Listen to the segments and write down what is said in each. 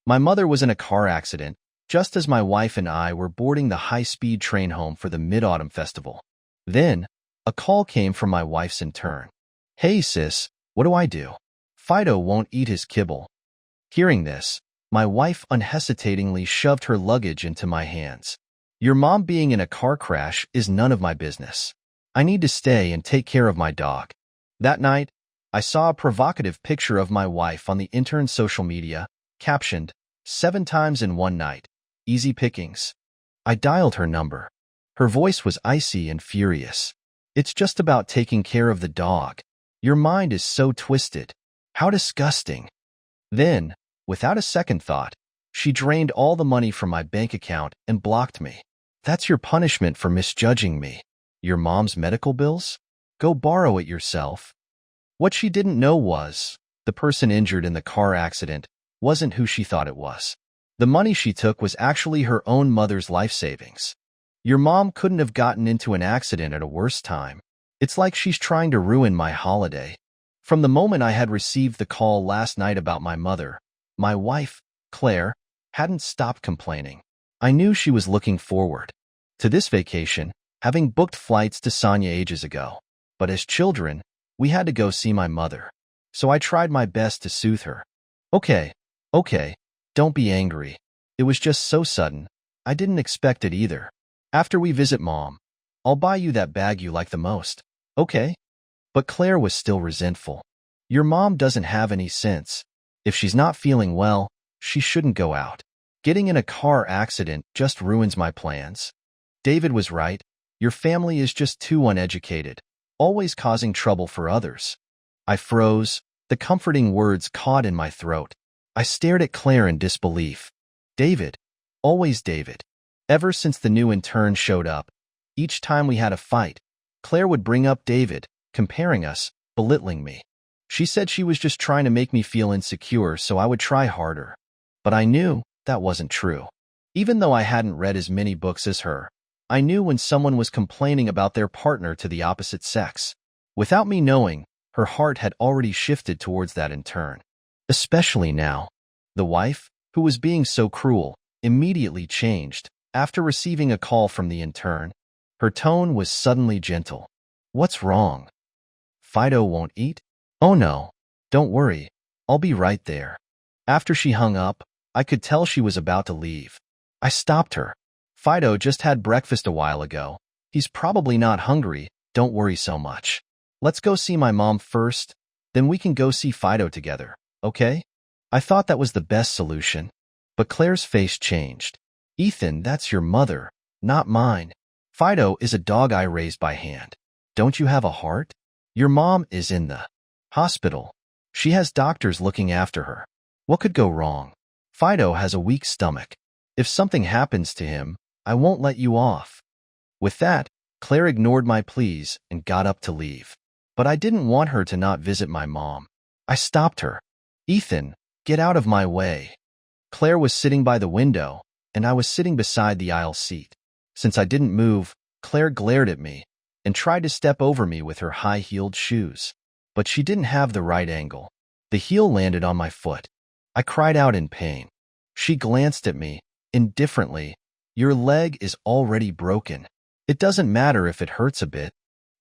My mother was in a car accident just as my wife and I were boarding the high-speed train home for the Mid-Autumn Festival. Then, a call came from my wife's intern. "Hey sis, what do I do? Fido won't eat his kibble." Hearing this, my wife unhesitatingly shoved her luggage into my hands. "Your mom being in a car crash is none of my business. I need to stay and take care of my dog." That night, I saw a provocative picture of my wife on the intern's social media, captioned, "7 times in one night. Easy pickings." I dialed her number. Her voice was icy and furious. "It's just about taking care of the dog. Your mind is so twisted. How disgusting." Then, without a second thought, she drained all the money from my bank account and blocked me. "That's your punishment for misjudging me. Your mom's medical bills? Go borrow it yourself." What she didn't know was, the person injured in the car accident wasn't who she thought it was. The money she took was actually her own mother's life savings. Your mom couldn't have gotten into an accident at a worse time. It's like she's trying to ruin my holiday. From the moment I had received the call last night about my mother, my wife, Claire, hadn't stopped complaining. I knew she was looking forward to this vacation, having booked flights to Sonya ages ago. But as children, we had to go see my mother. So I tried my best to soothe her. Okay, don't be angry. It was just so sudden. I didn't expect it either. After we visit Mom, I'll buy you that bag you like the most, okay?" But Claire was still resentful. "Your mom doesn't have any sense. If she's not feeling well, she shouldn't go out. Getting in a car accident just ruins my plans." David was right. Your family is just too uneducated, always causing trouble for others. I froze, the comforting words caught in my throat. I stared at Claire in disbelief. David, always David. Ever since the new intern showed up, each time we had a fight, Claire would bring up David, comparing us, belittling me. She said she was just trying to make me feel insecure so I would try harder. But I knew that wasn't true. Even though I hadn't read as many books as her, I knew when someone was complaining about their partner to the opposite sex. Without me knowing, her heart had already shifted towards that intern. Especially now. The wife, who was being so cruel, immediately changed. After receiving a call from the intern, her tone was suddenly gentle. "What's wrong? Fido won't eat? Oh no, don't worry, I'll be right there." After she hung up, I could tell she was about to leave. I stopped her. "Fido just had breakfast a while ago. He's probably not hungry, don't worry so much. Let's go see my mom first, then we can go see Fido together, okay?" I thought that was the best solution, but Claire's face changed. "Ethan, that's your mother, not mine. Fido is a dog I raised by hand. Don't you have a heart? Your mom is in the hospital. She has doctors looking after her. What could go wrong? Fido has a weak stomach. If something happens to him, I won't let you off." With that, Claire ignored my pleas and got up to leave. But I didn't want her to not visit my mom. I stopped her. "Ethan, get out of my way." Claire was sitting by the window, and I was sitting beside the aisle seat. Since I didn't move, Claire glared at me and tried to step over me with her high-heeled shoes. But she didn't have the right angle. The heel landed on my foot. I cried out in pain. She glanced at me, indifferently. "Your leg is already broken. It doesn't matter if it hurts a bit."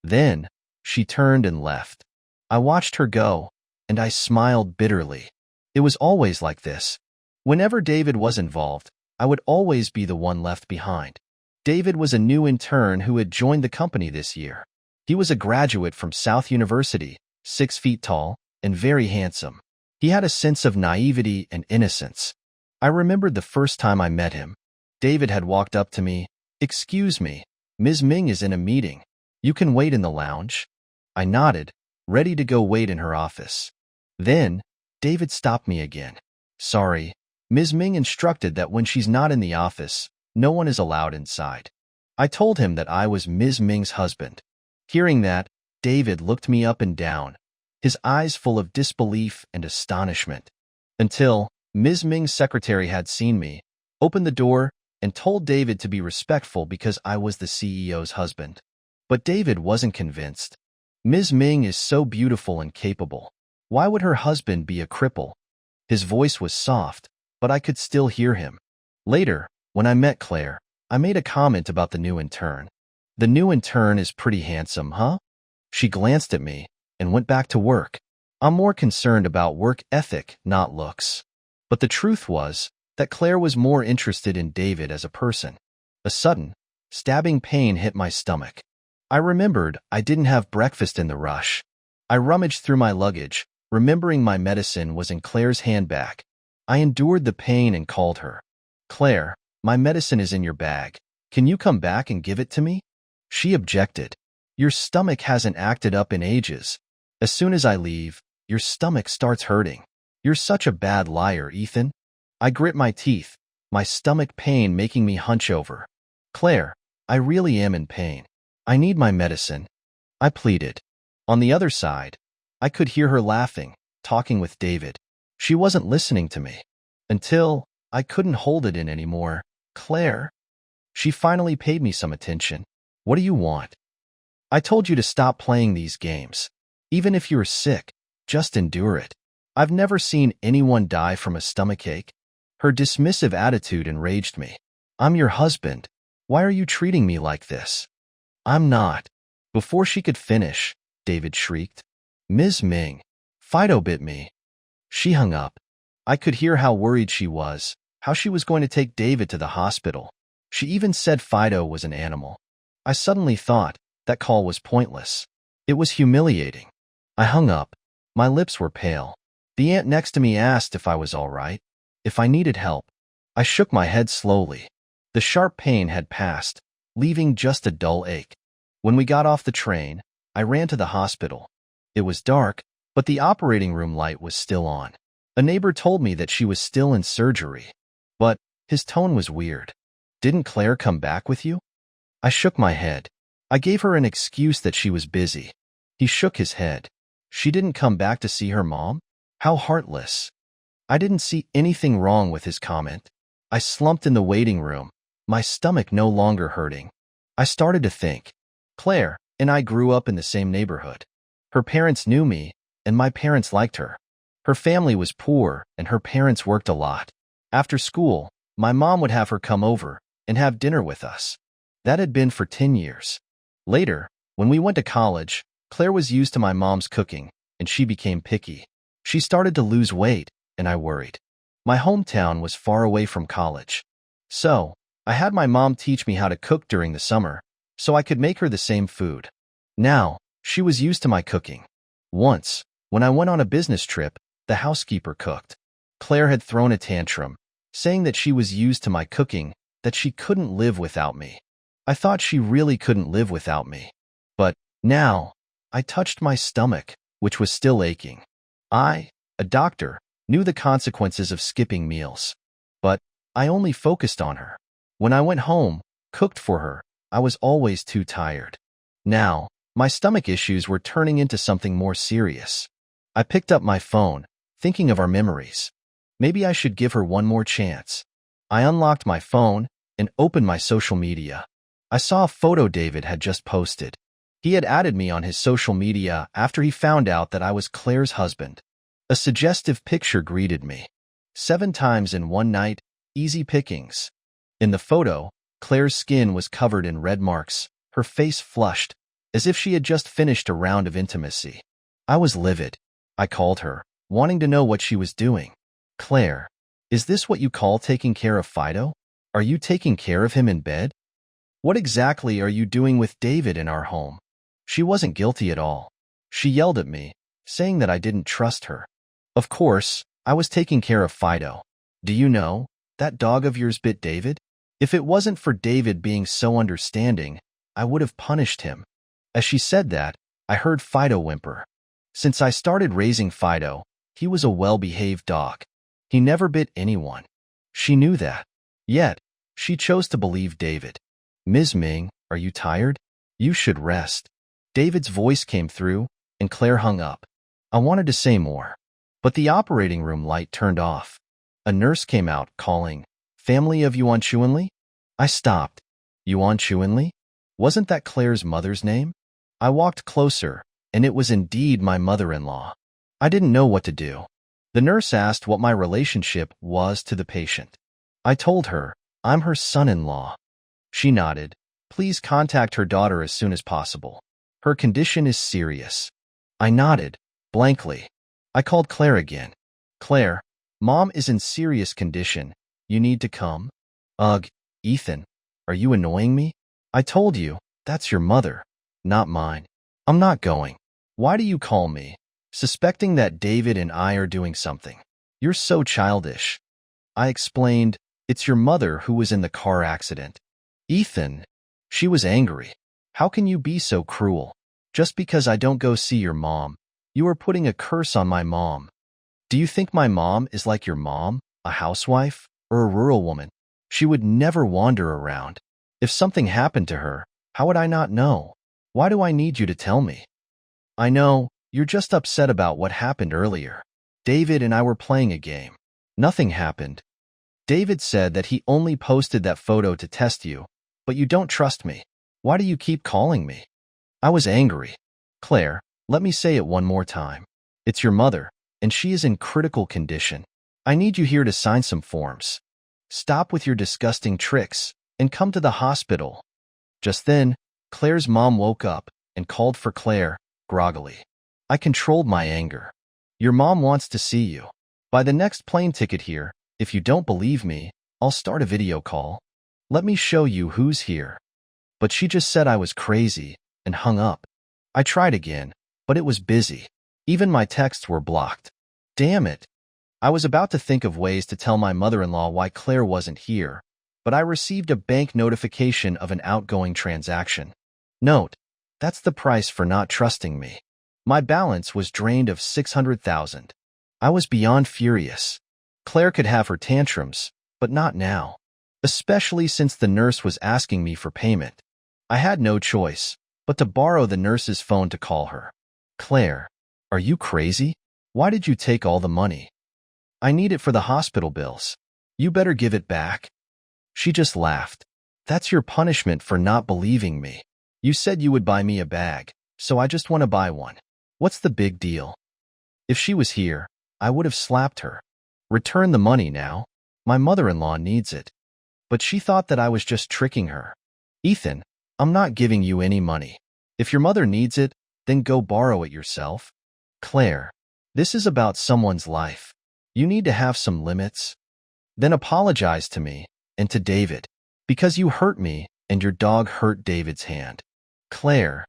Then, she turned and left. I watched her go, and I smiled bitterly. It was always like this. Whenever David was involved, I would always be the one left behind. David was a new intern who had joined the company this year. He was a graduate from South University, 6 feet tall, and very handsome. He had a sense of naivety and innocence. I remembered the first time I met him. David had walked up to me. "Excuse me, Ms. Ming is in a meeting. You can wait in the lounge." I nodded, ready to go wait in her office. Then, David stopped me again. "Sorry, Ms. Ming instructed that when she's not in the office, no one is allowed inside." I told him that I was Ms. Ming's husband. Hearing that, David looked me up and down, his eyes full of disbelief and astonishment. Until Ms. Ming's secretary had seen me, opened the door, and told David to be respectful because I was the CEO's husband. But David wasn't convinced. Ms. Ming is so beautiful and capable. Why would her husband be a cripple? His voice was soft, but I could still hear him. Later, when I met Claire, I made a comment about the new intern. The new intern is pretty handsome, huh? She glanced at me and went back to work. I'm more concerned about work ethic, not looks. But the truth was that Claire was more interested in David as a person. A sudden, stabbing pain hit my stomach. I remembered I didn't have breakfast in the rush. I rummaged through my luggage, remembering my medicine was in Claire's handbag. I endured the pain and called her. Claire, my medicine is in your bag. Can you come back and give it to me? She objected. Your stomach hasn't acted up in ages. As soon as I leave, your stomach starts hurting. You're such a bad liar, Ethan. I grit my teeth, my stomach pain making me hunch over. Claire, I really am in pain. I need my medicine. I pleaded. On the other side, I could hear her laughing, talking with David. She wasn't listening to me. Until I couldn't hold it in anymore. Claire? She finally paid me some attention. What do you want? I told you to stop playing these games. Even if you're sick, just endure it. I've never seen anyone die from a stomachache. Her dismissive attitude enraged me. I'm your husband. Why are you treating me like this? I'm not. Before she could finish, David shrieked. Ms. Ming, Fido bit me. She hung up. I could hear how worried she was, how she was going to take David to the hospital. She even said Fido was an animal. I suddenly thought that call was pointless. It was humiliating. I hung up. My lips were pale. The aunt next to me asked if I was all right, if I needed help. I shook my head slowly. The sharp pain had passed, leaving just a dull ache. When we got off the train, I ran to the hospital. It was dark, but the operating room light was still on. A neighbor told me that she was still in surgery, but his tone was weird. Didn't Claire come back with you? I shook my head. I gave her an excuse that she was busy. He shook his head. She didn't come back to see her mom? How heartless. I didn't see anything wrong with his comment. I slumped in the waiting room, my stomach no longer hurting. I started to think. Claire and I grew up in the same neighborhood. Her parents knew me, and my parents liked her. Her family was poor, and her parents worked a lot. After school, my mom would have her come over and have dinner with us. That had been for 10 years. Later, when we went to college, Claire was used to my mom's cooking, and she became picky. She started to lose weight, and I worried. My hometown was far away from college. So, I had my mom teach me how to cook during the summer, so I could make her the same food. Now, she was used to my cooking. Once, when I went on a business trip, the housekeeper cooked. Claire had thrown a tantrum, saying that she was used to my cooking, that she couldn't live without me. I thought she really couldn't live without me. But now, I touched my stomach, which was still aching. I, a doctor, knew the consequences of skipping meals. But I only focused on her. When I went home, cooked for her, I was always too tired. Now, my stomach issues were turning into something more serious. I picked up my phone, thinking of our memories. Maybe I should give her one more chance. I unlocked my phone and opened my social media. I saw a photo David had just posted. He had added me on his social media after he found out that I was Claire's husband. A suggestive picture greeted me. 7 times in one night, easy pickings. In the photo, Claire's skin was covered in red marks, her face flushed, as if she had just finished a round of intimacy. I was livid. I called her, wanting to know what she was doing. Claire, is this what you call taking care of Fido? Are you taking care of him in bed? What exactly are you doing with David in our home? She wasn't guilty at all. She yelled at me, saying that I didn't trust her. Of course, I was taking care of Fido. Do you know, that dog of yours bit David? If it wasn't for David being so understanding, I would have punished him. As she said that, I heard Fido whimper. Since I started raising Fido, he was a well-behaved dog. He never bit anyone. She knew that. Yet, she chose to believe David. Ms. Ming, are you tired? You should rest. David's voice came through, and Claire hung up. I wanted to say more, but the operating room light turned off. A nurse came out, calling, Family of Yuan Chuanli? I stopped. Yuan Chuanli? Wasn't that Claire's mother's name? I walked closer, and it was indeed my mother-in-law. I didn't know what to do. The nurse asked what my relationship was to the patient. I told her, I'm her son-in-law. She nodded. Please contact her daughter as soon as possible. Her condition is serious. I nodded, blankly. I called Claire again. Claire, Mom is in serious condition. You need to come. Ugh, Ethan, are you annoying me? I told you, that's your mother, not mine. I'm not going. Why do you call me? Suspecting that David and I are doing something. You're so childish. I explained, it's your mother who was in the car accident. Ethan, she was angry. How can you be so cruel? Just because I don't go see your mom, you are putting a curse on my mom. Do you think my mom is like your mom, a housewife, or a rural woman? She would never wander around. If something happened to her, how would I not know? Why do I need you to tell me? I know, you're just upset about what happened earlier. David and I were playing a game. Nothing happened. David said that he only posted that photo to test you, but you don't trust me. Why do you keep calling me? I was angry. Claire, let me say it one more time. It's your mother, and she is in critical condition. I need you here to sign some forms. Stop with your disgusting tricks and come to the hospital. Just then, Claire's mom woke up and called for Claire, groggily. I controlled my anger. Your mom wants to see you. Buy the next plane ticket here. If you don't believe me, I'll start a video call. Let me show you who's here. But she just said I was crazy and hung up. I tried again, but it was busy. Even my texts were blocked. Damn it. I was about to think of ways to tell my mother-in-law why Claire wasn't here, but I received a bank notification of an outgoing transaction. Note, that's the price for not trusting me. My balance was drained of $600,000. I was beyond furious. Claire could have her tantrums, but not now. Especially since the nurse was asking me for payment. I had no choice but to borrow the nurse's phone to call her. Claire, are you crazy? Why did you take all the money? I need it for the hospital bills. You better give it back. She just laughed. That's your punishment for not believing me. You said you would buy me a bag, so I just want to buy one. What's the big deal? If she was here, I would have slapped her. Return the money now. My mother-in-law needs it. But she thought that I was just tricking her. Ethan, I'm not giving you any money. If your mother needs it, then go borrow it yourself. Claire, this is about someone's life. You need to have some limits. Then apologize to me and to David, because you hurt me and your dog hurt David's hand. Claire,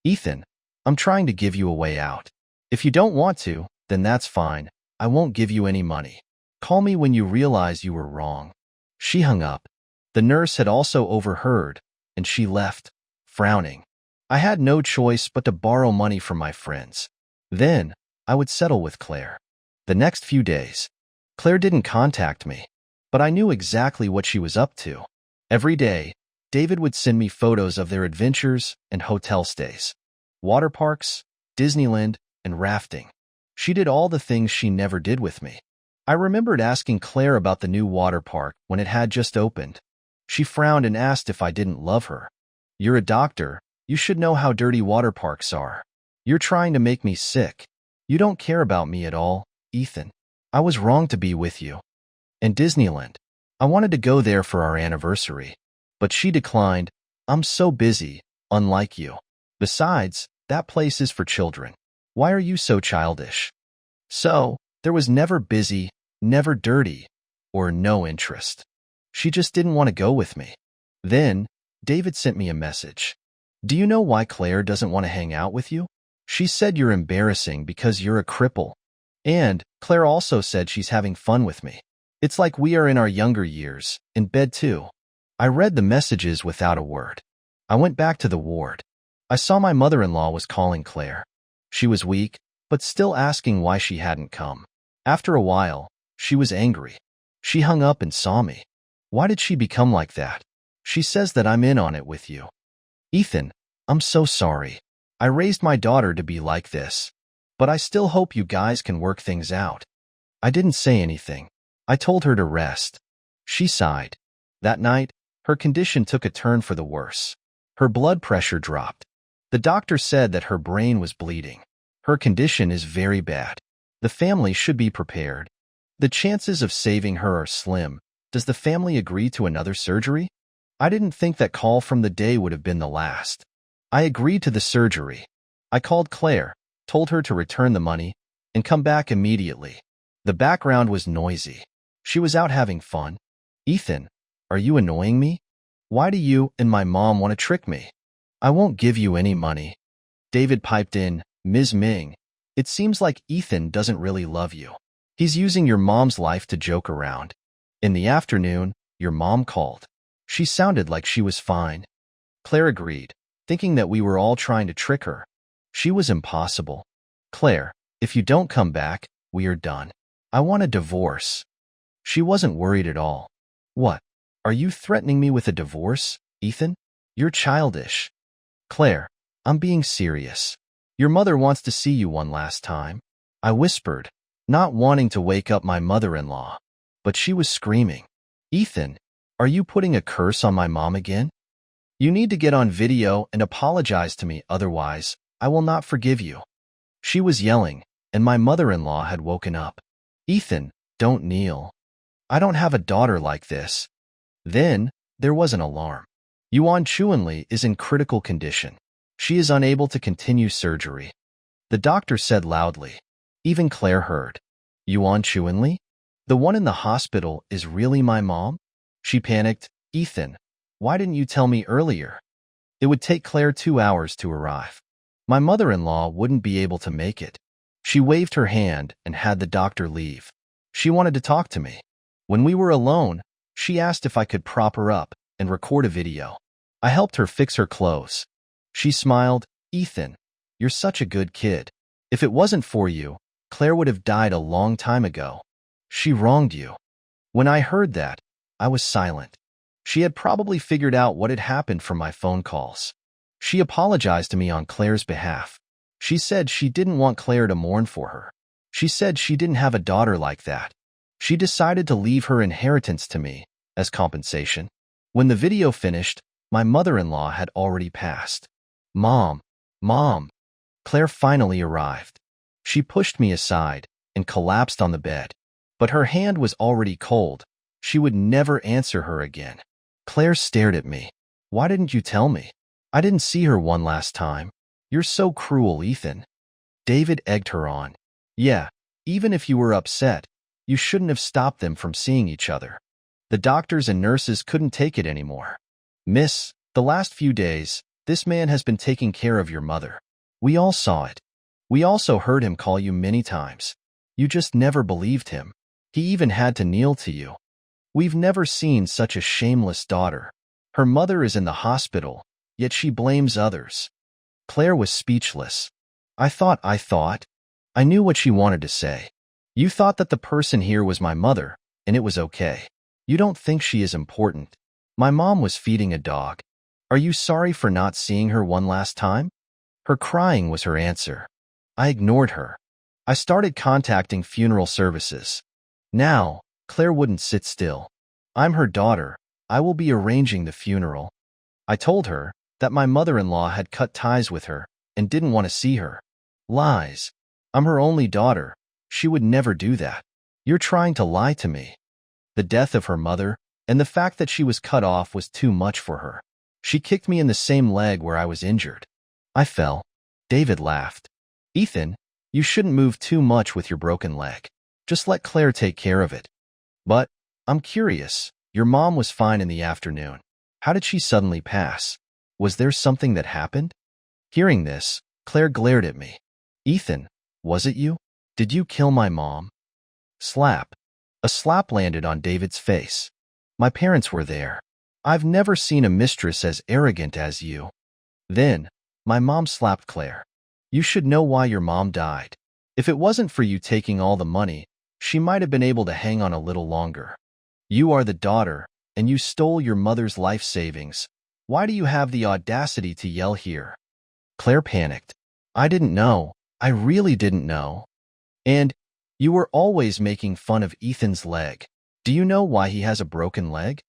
Ethan, I'm trying to give you a way out. If you don't want to, then that's fine. I won't give you any money. Call me when you realize you were wrong. She hung up. The nurse had also overheard, and she left, frowning. I had no choice but to borrow money from my friends. Then, I would settle with Claire. The next few days, Claire didn't contact me, but I knew exactly what she was up to. Every day, David would send me photos of their adventures and hotel stays. Water parks, Disneyland, and rafting. She did all the things she never did with me. I remembered asking Claire about the new water park when it had just opened. She frowned and asked if I didn't love her. You're a doctor. You should know how dirty water parks are. You're trying to make me sick. You don't care about me at all, Ethan. I was wrong to be with you. And Disneyland. I wanted to go there for our anniversary. But she declined. I'm so busy, unlike you. Besides, that place is for children. Why are you so childish? So, there was never busy, never dirty, or no interest. She just didn't want to go with me. Then, David sent me a message. Do you know why Claire doesn't want to hang out with you? She said you're embarrassing because you're a cripple. And Claire also said she's having fun with me. It's like we are in our younger years, in bed too. I read the messages without a word. I went back to the ward. I saw my mother-in-law was calling Claire. She was weak, but still asking why she hadn't come. After a while, she was angry. She hung up and saw me. Why did she become like that? She says that I'm in on it with you. Ethan, I'm so sorry. I raised my daughter to be like this. But I still hope you guys can work things out. I didn't say anything. I told her to rest. She sighed. That night, her condition took a turn for the worse. Her blood pressure dropped. The doctor said that her brain was bleeding. Her condition is very bad. The family should be prepared. The chances of saving her are slim. Does the family agree to another surgery? I didn't think that call from the day would have been the last. I agreed to the surgery. I called Claire, told her to return the money, and come back immediately. The background was noisy. She was out having fun. Ethan, are you annoying me? Why do you and my mom want to trick me? I won't give you any money. David piped in, Ms. Ming, it seems like Ethan doesn't really love you. He's using your mom's life to joke around. In the afternoon, your mom called. She sounded like she was fine. Claire agreed, thinking that we were all trying to trick her. She was impossible. Claire, if you don't come back, we are done. I want a divorce. She wasn't worried at all. What? Are you threatening me with a divorce, Ethan? You're childish. Claire, I'm being serious. Your mother wants to see you one last time. I whispered, not wanting to wake up my mother-in-law. But she was screaming. Ethan, are you putting a curse on my mom again? You need to get on video and apologize to me, otherwise, I will not forgive you. She was yelling, and my mother-in-law had woken up. Ethan, don't kneel. I don't have a daughter like this. Then, there was an alarm. Yuan Chuanli is in critical condition. She is unable to continue surgery. The doctor said loudly. Even Claire heard. Yuan Chuanli? The one in the hospital is really my mom? She panicked. Ethan, why didn't you tell me earlier? It would take Claire 2 hours to arrive. My mother-in-law wouldn't be able to make it. She waved her hand and had the doctor leave. She wanted to talk to me. When we were alone, she asked if I could prop her up and record a video. I helped her fix her clothes. She smiled. Ethan, you're such a good kid. If it wasn't for you, Claire would have died a long time ago. She wronged you. When I heard that, I was silent. She had probably figured out what had happened from my phone calls. She apologized to me on Claire's behalf. She said she didn't want Claire to mourn for her. She said she didn't have a daughter like that. She decided to leave her inheritance to me as compensation. When the video finished, my mother-in-law had already passed. Mom, Mom. Claire finally arrived. She pushed me aside and collapsed on the bed. But her hand was already cold. She would never answer her again. Claire stared at me. Why didn't you tell me? I didn't see her one last time. You're so cruel, Ethan. David egged her on. Yeah, even if you were upset, you shouldn't have stopped them from seeing each other. The doctors and nurses couldn't take it anymore. Miss, the last few days, this man has been taking care of your mother. We all saw it. We also heard him call you many times. You just never believed him. He even had to kneel to you. We've never seen such a shameless daughter. Her mother is in the hospital, yet she blames others. Claire was speechless. I thought. I knew what she wanted to say. You thought that the person here was my mother, and it was okay. You don't think she is important. My mom was feeding a dog. Are you sorry for not seeing her one last time? Her crying was her answer. I ignored her. I started contacting funeral services. Now, Claire wouldn't sit still. I'm her daughter. I will be arranging the funeral. I told her that my mother-in-law had cut ties with her and didn't want to see her. Lies. I'm her only daughter. She would never do that. You're trying to lie to me. The death of her mother and the fact that she was cut off was too much for her. She kicked me in the same leg where I was injured. I fell. David laughed. Ethan, you shouldn't move too much with your broken leg. Just let Claire take care of it. But, I'm curious, your mom was fine in the afternoon. How did she suddenly pass? Was there something that happened? Hearing this, Claire glared at me. Ethan, was it you? Did you kill my mom? Slap. A slap landed on David's face. My parents were there. I've never seen a mistress as arrogant as you. Then, my mom slapped Claire. You should know why your mom died. If it wasn't for you taking all the money, she might have been able to hang on a little longer. You are the daughter, and you stole your mother's life savings. Why do you have the audacity to yell here? Claire panicked. I didn't know. I really didn't know. And you were always making fun of Ethan's leg. Do you know why he has a broken leg?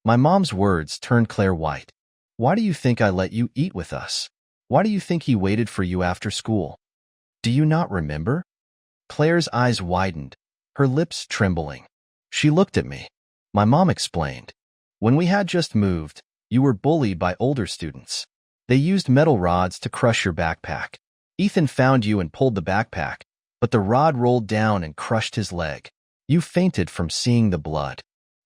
My mom's words turned Claire white. Why do you think I let you eat with us? Why do you think he waited for you after school? Do you not remember? Claire's eyes widened, her lips trembling. She looked at me. My mom explained. When we had just moved, you were bullied by older students. They used metal rods to crush your backpack. Ethan found you and pulled the backpack, but the rod rolled down and crushed his leg. You fainted from seeing the blood.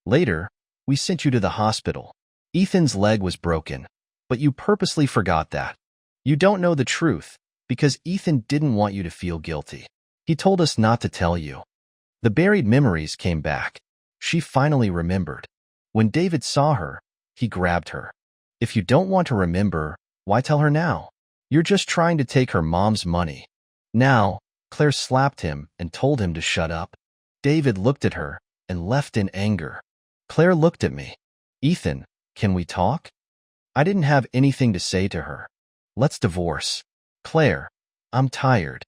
Later, we sent you to the hospital. Ethan's leg was broken, but you purposely forgot that. You don't know the truth because Ethan didn't want you to feel guilty. He told us not to tell you. The buried memories came back. She finally remembered. When David saw her, he grabbed her. If you don't want to remember, why tell her now? You're just trying to take her mom's money. Now, Claire slapped him and told him to shut up. David looked at her and left in anger. Claire looked at me. Ethan, can we talk? I didn't have anything to say to her. Let's divorce. Claire, I'm tired.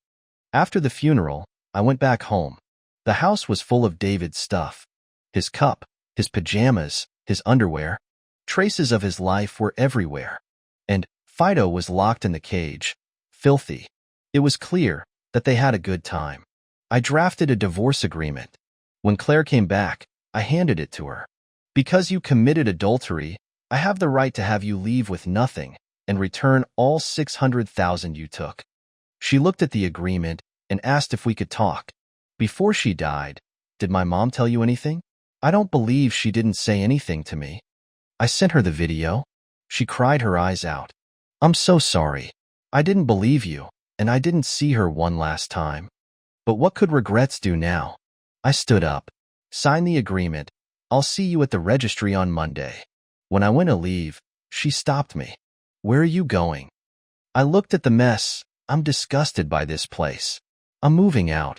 After the funeral, I went back home. The house was full of David's stuff. His cup, his pajamas, his underwear. Traces of his life were everywhere. And Fido was locked in the cage, filthy. It was clear that they had a good time. I drafted a divorce agreement. When Claire came back, I handed it to her. Because you committed adultery, I have the right to have you leave with nothing and return all $600,000 you took. She looked at the agreement and asked if we could talk. Before she died, did my mom tell you anything? I don't believe she didn't say anything to me. I sent her the video. She cried her eyes out. I'm so sorry. I didn't believe you, and I didn't see her one last time. But what could regrets do now? I stood up. Sign the agreement. I'll see you at the registry on Monday. When I went to leave, she stopped me. Where are you going? I looked at the mess. I'm disgusted by this place. I'm moving out.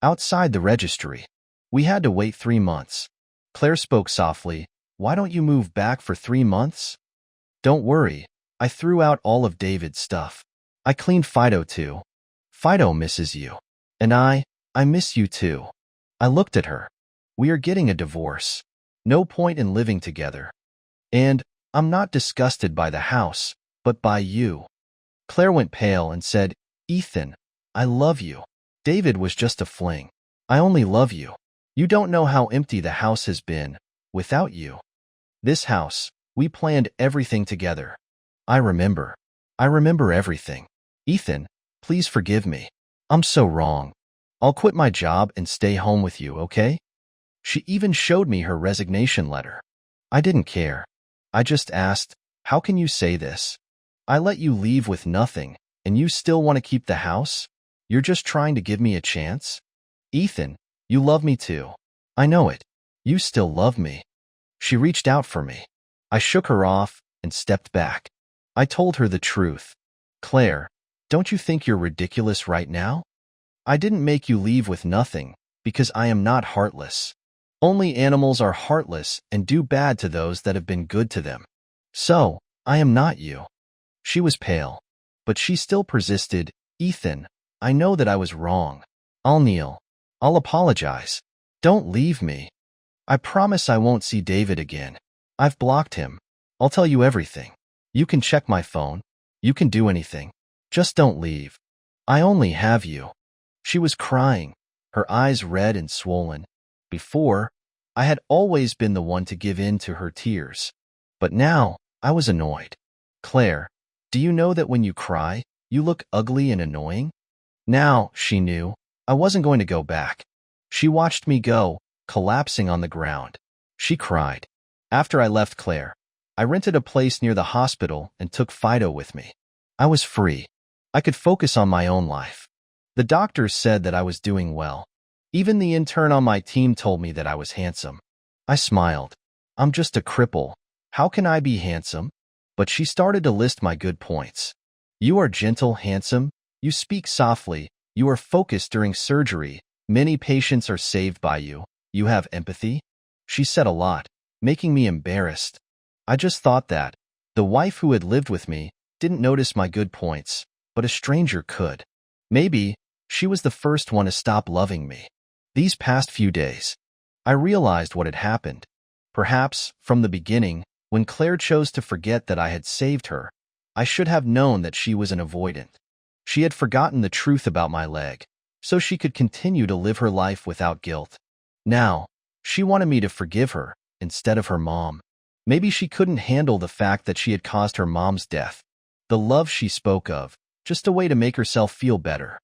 Outside the registry. We had to wait 3 months. Claire spoke softly. Why don't you move back for 3 months? Don't worry. I threw out all of David's stuff. I cleaned Fido too. Fido misses you. And I miss you too. I looked at her. We are getting a divorce. No point in living together. And I'm not disgusted by the house, but by you. Claire went pale and said, Ethan, I love you. David was just a fling. I only love you. You don't know how empty the house has been without you. This house, we planned everything together. I remember everything. Ethan, please forgive me. I'm so wrong. I'll quit my job and stay home with you, okay? She even showed me her resignation letter. I didn't care. I just asked, how can you say this? I let you leave with nothing, and you still want to keep the house? You're just trying to give me a chance? Ethan, you love me too. I know it. You still love me. She reached out for me. I shook her off and stepped back. I told her the truth. Claire, don't you think you're ridiculous right now? I didn't make you leave with nothing because I am not heartless. Only animals are heartless and do bad to those that have been good to them. So, I am not you. She was pale, but she still persisted. Ethan, I know that I was wrong. I'll kneel. I'll apologize. Don't leave me. I promise I won't see David again. I've blocked him. I'll tell you everything. You can check my phone. You can do anything. Just don't leave. I only have you. She was crying, her eyes red and swollen. Before, I had always been the one to give in to her tears. But now, I was annoyed. Claire, do you know that when you cry, you look ugly and annoying? Now, she knew, I wasn't going to go back. She watched me go, collapsing on the ground. She cried. After I left Claire, I rented a place near the hospital and took Fido with me. I was free. I could focus on my own life. The doctors said that I was doing well. Even the intern on my team told me that I was handsome. I smiled. I'm just a cripple. How can I be handsome? But she started to list my good points. You are gentle, handsome. You speak softly. You are focused during surgery. Many patients are saved by you. You have empathy. She said a lot, making me embarrassed. I just thought that the wife who had lived with me didn't notice my good points, but a stranger could. Maybe she was the first one to stop loving me. These past few days, I realized what had happened. Perhaps, from the beginning, when Claire chose to forget that I had saved her, I should have known that she was an avoidant. She had forgotten the truth about my leg. so she could continue to live her life without guilt. Now, she wanted me to forgive her instead of her mom. Maybe she couldn't handle the fact that she had caused her mom's death. The love she spoke of, just a way to make herself feel better.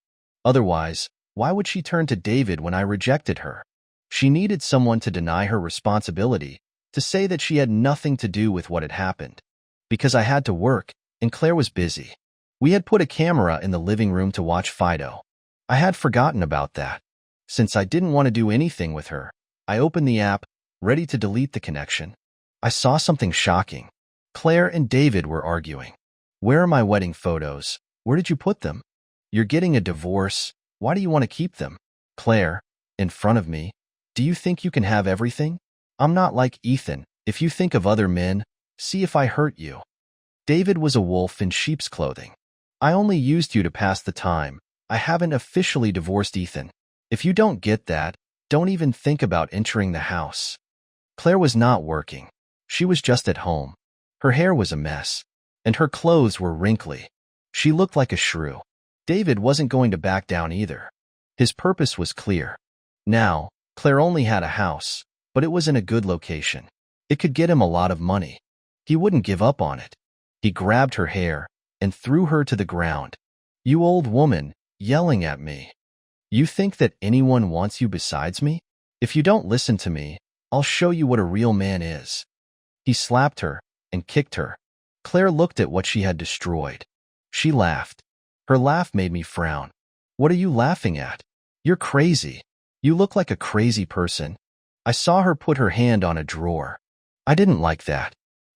Otherwise, why would she turn to David when I rejected her? She needed someone to deny her responsibility, to say that she had nothing to do with what had happened. Because I had to work, and Claire was busy. We had put a camera in the living room to watch Fido. I had forgotten about that. Since I didn't want to do anything with her, I opened the app, ready to delete the connection. I saw something shocking. Claire and David were arguing. Where are my wedding photos? Where did you put them? You're getting a divorce. Why do you want to keep them? Claire, in front of me. Do you think you can have everything? I'm not like Ethan. If you think of other men, see if I hurt you. David was a wolf in sheep's clothing. I only used you to pass the time. I haven't officially divorced Ethan. If you don't get that, don't even think about entering the house. Claire was not working. She was just at home. Her hair was a mess, and her clothes were wrinkly. She looked like a shrew. David wasn't going to back down either. His purpose was clear. Now, Claire only had a house, but it was in a good location. It could get him a lot of money. He wouldn't give up on it. He grabbed her hair and threw her to the ground. You old woman, yelling at me. You think that anyone wants you besides me? If you don't listen to me, I'll show you what a real man is. He slapped her and kicked her. Claire looked at what she had destroyed. She laughed. Her laugh made me frown. What are you laughing at? You're crazy. You look like a crazy person. I saw her put her hand on a drawer. I didn't like that.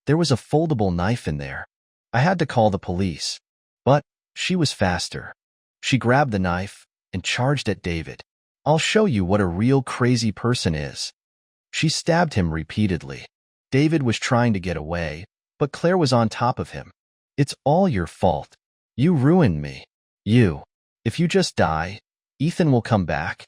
There was a foldable knife in there. I had to call the police. But she was faster. She grabbed the knife and charged at David. I'll show you what a real crazy person is. She stabbed him repeatedly. David was trying to get away, but Claire was on top of him. It's all your fault. You ruined me. If you just die, Ethan will come back.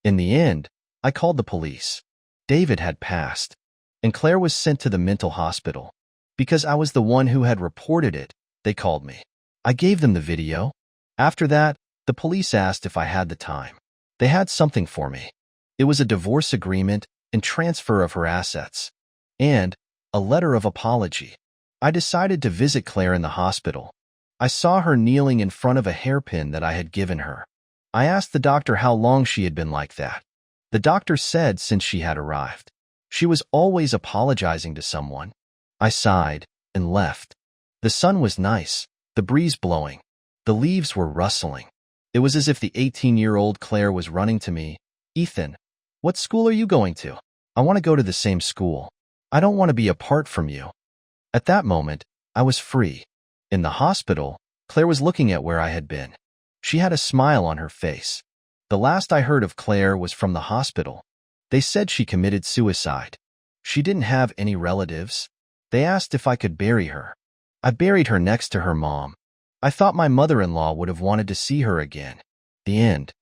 In the end, I called the police. David had passed, and Claire was sent to the mental hospital. Because I was the one who had reported it, they called me. I gave them the video. After that, the police asked if I had the time. They had something for me. It was a divorce agreement and transfer of her assets, and a letter of apology. I decided to visit Claire in the hospital. I saw her kneeling in front of a hairpin that I had given her. I asked the doctor how long she had been like that. The doctor said since she had arrived. She was always apologizing to someone. I sighed and left. The sun was nice, the breeze blowing. The leaves were rustling. It was as if the 18-year-old Claire was running to me. Ethan, what school are you going to? I want to go to the same school. I don't want to be apart from you. At that moment, I was free. In the hospital, Claire was looking at where I had been. She had a smile on her face. The last I heard of Claire was from the hospital. They said she committed suicide. She didn't have any relatives. They asked if I could bury her. I buried her next to her mom. I thought my mother-in-law would have wanted to see her again. The end.